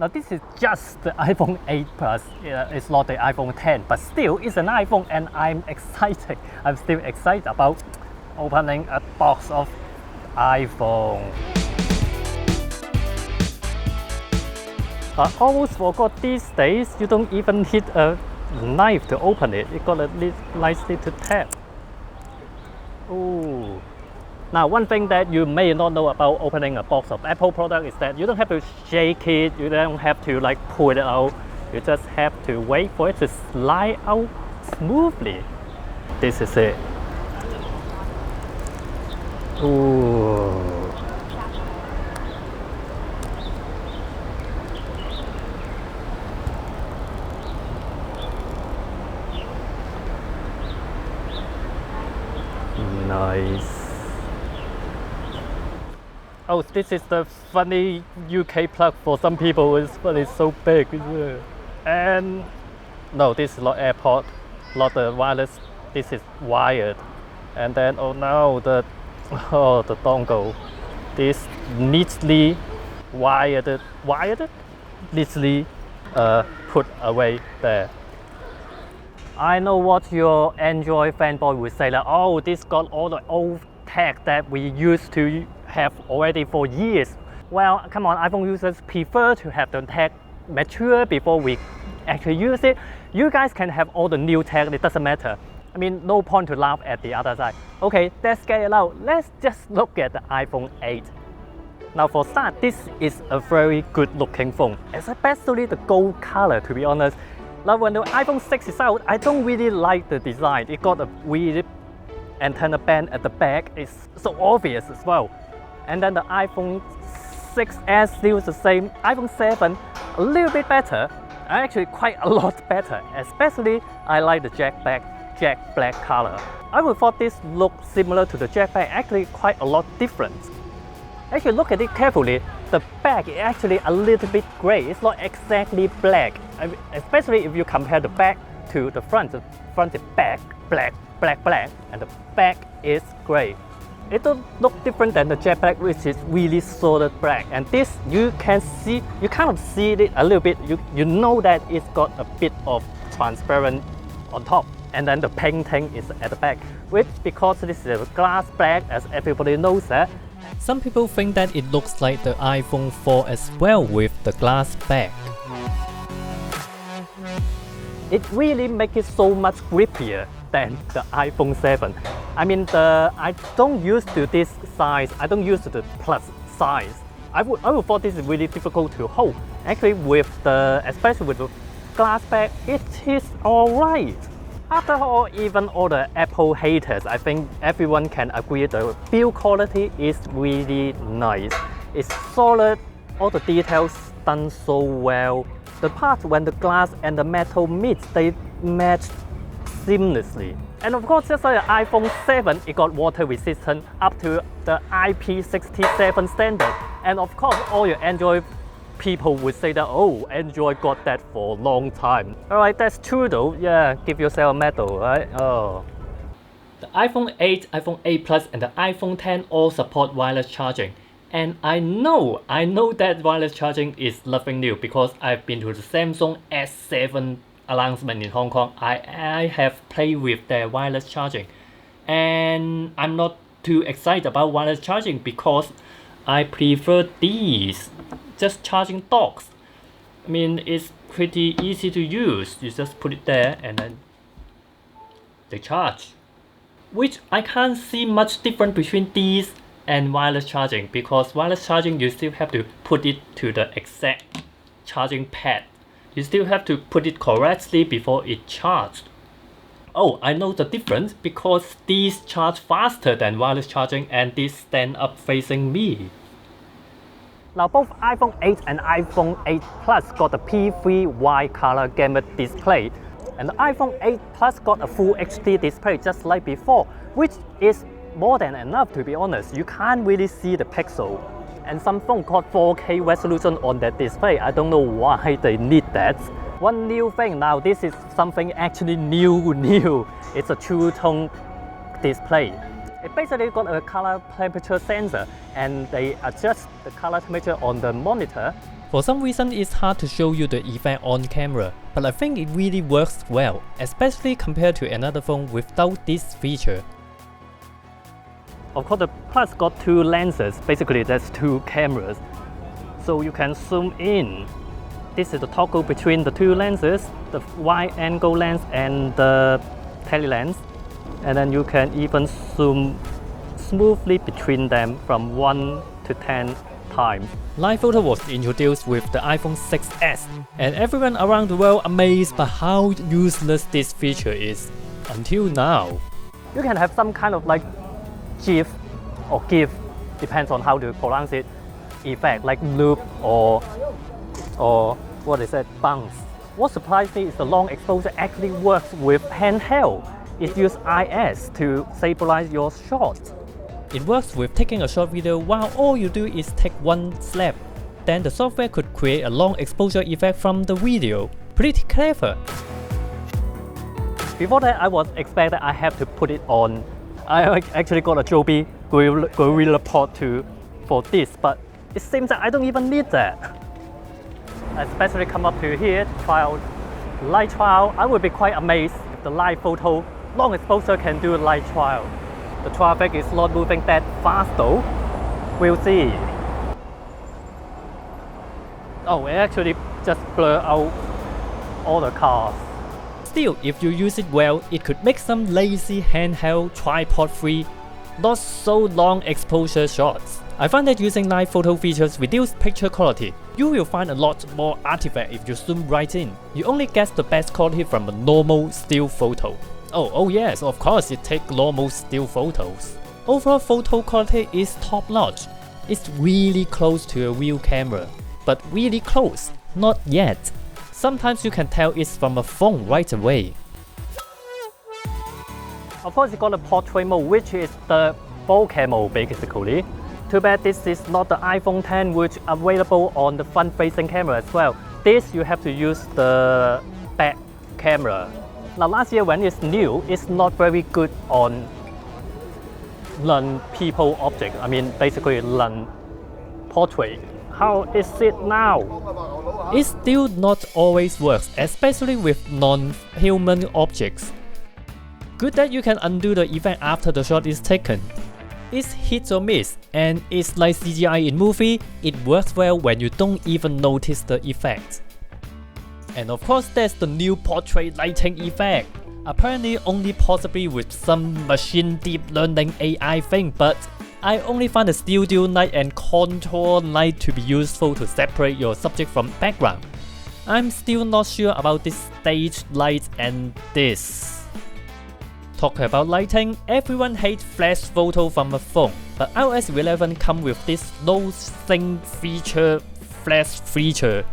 Now this is just the iPhone 8 Plus, it's not the iPhone 10, but still it's an iPhone and I'm excited. I'm still excited about opening a box of iPhone. I almost forgot these days you don't even need a knife to open it. It got a nice little tab. Ooh. Now one thing that you may not know about opening a box of Apple product is that you don't have to shake it, you don't have to like pull it out, you just have to wait for it to slide out smoothly. This is it. Ooh. Nice. Oh, this is the funny UK plug for some people, but it's so big. And no, this is not AirPod, not the wireless, this is wired. And then, oh no, the dongle. This neatly neatly put away there. I know what your Android fanboy would say, like, oh, this got all the old tech that we used to have already for years. Well, come on, iPhone users prefer to have the tech mature before we actually use it. You guys can have all the new tech, it doesn't matter. I mean, no point to laugh at the other side. Okay, let's get it out. Let's just look at the iPhone 8. Now for start, this is a very good looking phone, especially the gold color, to be honest. Now when the iPhone 6 is out, I don't really like the design. It got a weird antenna band at the back. It's so obvious as well. And then the iPhone 6s still the same. iPhone 7 a little bit better, actually quite a lot better. Especially I like the jet black color. I would thought this looked similar to the jet black, actually quite a lot different. Actually look at it carefully, the back is actually a little bit gray. It's not exactly black. I mean, especially if you compare the back to the front. The front is black, and the back is gray. It don't look different than the jet black, which is really solid black. And this you can see, you kind of see it a little bit. You know that it's got a bit of transparent on top, and then the painting is at the back. Which, because this is a glass black, as everybody knows that. Some people think that it looks like the iPhone 4 as well with the glass back. It really makes it so much grippier than the iPhone 7. I mean, I don't use to this size. I don't use to the Plus size. I would thought this is really difficult to hold. Actually, especially with the glass back, it is alright. After all, even all the Apple haters, I think everyone can agree the build quality is really nice. It's solid, all the details done so well. The part when the glass and the metal meet, they match seamlessly. And of course, just like the iPhone 7, it got water resistant up to the IP67 standard. And of course, all your Android people would say that, oh, Android got that for a long time. Alright, that's true though. Yeah, give yourself a medal, right? Oh. The iPhone 8, iPhone 8 Plus, and the iPhone 10 all support wireless charging. And I know that wireless charging is nothing new because I've been to the Samsung S7 announcement in Hong Kong. I have played with their wireless charging. And I'm not too excited about wireless charging because I prefer these. Just charging docks. I mean, it's pretty easy to use. You just put it there and then they charge. Which I can't see much difference between these and wireless charging, because wireless charging you still have to put it to the exact charging pad. You still have to put it correctly before it charged. Oh, I know the difference because these charge faster than wireless charging and these stand up facing me. Now both iPhone 8 and iPhone 8 Plus got a P3 wide color gamut display, and the iPhone 8 Plus got a full HD display just like before, which is more than enough, to be honest. You can't really see the pixel. And some phone got 4K resolution on that display. I don't know why they need that. One new thing now, this is something actually new. It's a true tone display. It basically got a color temperature sensor, and they adjust the color temperature on the monitor For some reason, it's hard to show you the effect on camera, but I think it really works well, especially compared to another phone without this feature. Of course, the Plus got two lenses. Basically, that's two cameras. So you can zoom in. This is the toggle between the two lenses, the wide angle lens and the tele lens. And then you can even zoom smoothly between them from 1 to 10 times. Live photo was introduced with the iPhone 6s, and everyone around the world amazed by how useless this feature is until now. You can have some kind of like GIF or GIF, depends on how to pronounce it, effect like loop or what is it, bounce. What surprised me is the long exposure actually works with handheld. It uses IS to stabilize your shots. It works with taking a short video while all you do is take one snap. Then the software could create a long exposure effect from the video. Pretty clever. Before that, I was expecting I have to put it on. I actually got a Joby Gorilla Pod for this, but it seems that I don't even need that. I especially come up to here, light trial. I would be quite amazed if the live photo long exposure can do light trial. The traffic is not moving that fast though. We'll see. Oh, it actually just blur out all the cars. Still, if you use it well, it could make some lazy handheld tripod-free, not so long exposure shots. I find that using live photo features reduce picture quality. You will find a lot more artifact if you zoom right in. You only get the best quality from a normal still photo. Oh yes, of course it takes normal still photos. Overall photo quality is top notch. It's really close to a real camera, but really close, not yet. Sometimes you can tell it's from a phone right away. Of course, you got a portrait mode, which is the bokeh mode basically. Too bad this is not the iPhone X, which is available on the front-facing camera as well. This you have to use the back camera. Now last year when it's new, it's not very good on non-people object. I mean basically non-portrait. How is it now? It still not always works, especially with non-human objects. Good that you can undo the effect after the shot is taken. It's hit or miss, and it's like CGI in movie, it works well when you don't even notice the effect. And of course there's the new portrait lighting effect. Apparently only possibly with some machine deep learning AI thing, but I only find the studio light and contour light to be useful to separate your subject from background. I'm still not sure about this stage light and this. Talking about lighting, everyone hates flash photo from a phone, but iOS 11 comes with this no sync feature, flash feature.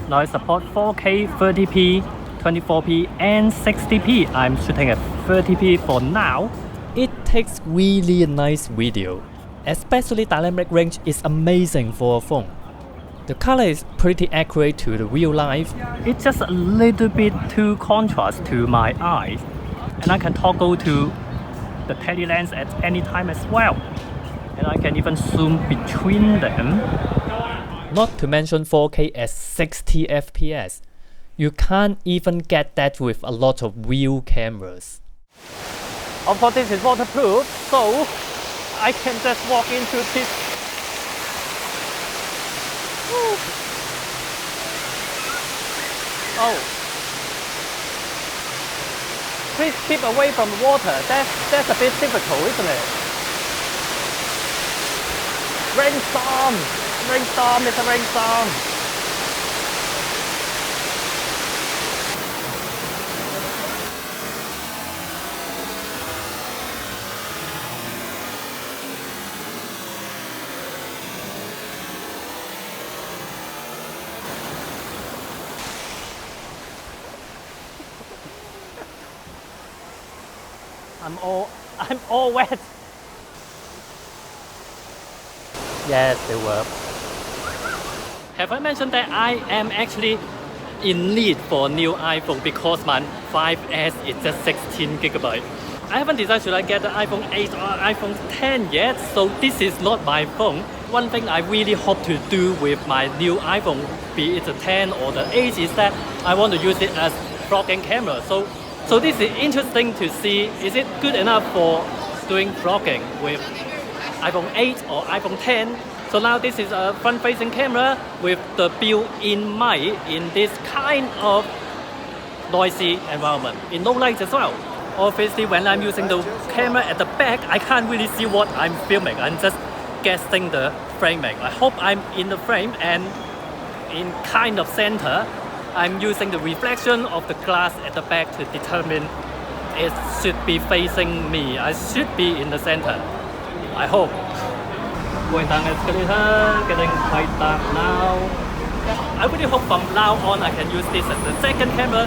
Now it supports 4K, 30p, 24p and 60p. I'm shooting at 30p for now. It takes really nice video. Especially dynamic range is amazing for a phone. The color is pretty accurate to the real life. It's just a little bit too contrast to my eyes. And I can toggle to the tele lens at any time as well. And I can even zoom between them. Not to mention 4K at 60 FPS. You can't even get that with a lot of real cameras. Of course this is waterproof, so I can just walk into this. Oh. Please keep away from water. That's a bit difficult, isn't it? Rainstorm! Rainstorm, it's a rainstorm! I'm all wet. Yes, they were. Have I mentioned that I am actually in need for a new iPhone because my 5S is just 16 GB. I haven't decided should I get the iPhone 8 or iPhone 10 yet, so this is not my phone. One thing I really hope to do with my new iPhone, be it the 10 or the 8, is that I want to use it as vlogging camera. So this is interesting to see, is it good enough for doing vlogging with iPhone 8 or iPhone 10? So now this is a front-facing camera with the built-in mic in this kind of noisy environment, in low light as well. Obviously, when I'm using the camera at the back, I can't really see what I'm filming. I'm just guessing the framing. I hope I'm in the frame and in kind of center. I'm using the reflection of the glass at the back to determine it should be facing me. I should be in the center. I hope. Going down escalator, getting quite dark now. I really hope from now on I can use this as the second camera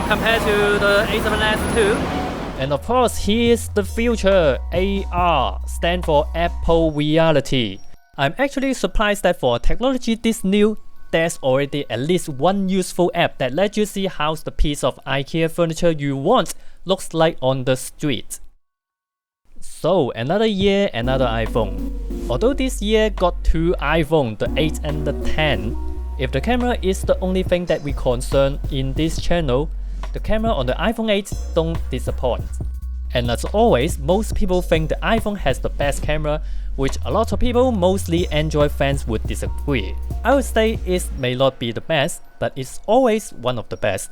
compared to the A7S II. And of course, here's the future. AR stands for Apple Reality. I'm actually surprised that for technology this new, there's already at least one useful app that lets you see how the piece of IKEA furniture you want looks like on the street. So another year, another iPhone. Although this year got two iPhones, the 8 and the 10, if the camera is the only thing that we concern in this channel, the camera on the iPhone 8 don't disappoint. And as always, most people think the iPhone has the best camera, which a lot of people, mostly Android fans, would disagree. I would say it may not be the best, but it's always one of the best.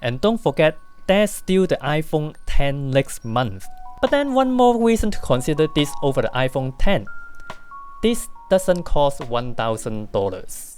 And don't forget, there's still the iPhone 10 next month. But then one more reason to consider this over the iPhone 10. This doesn't cost $1,000.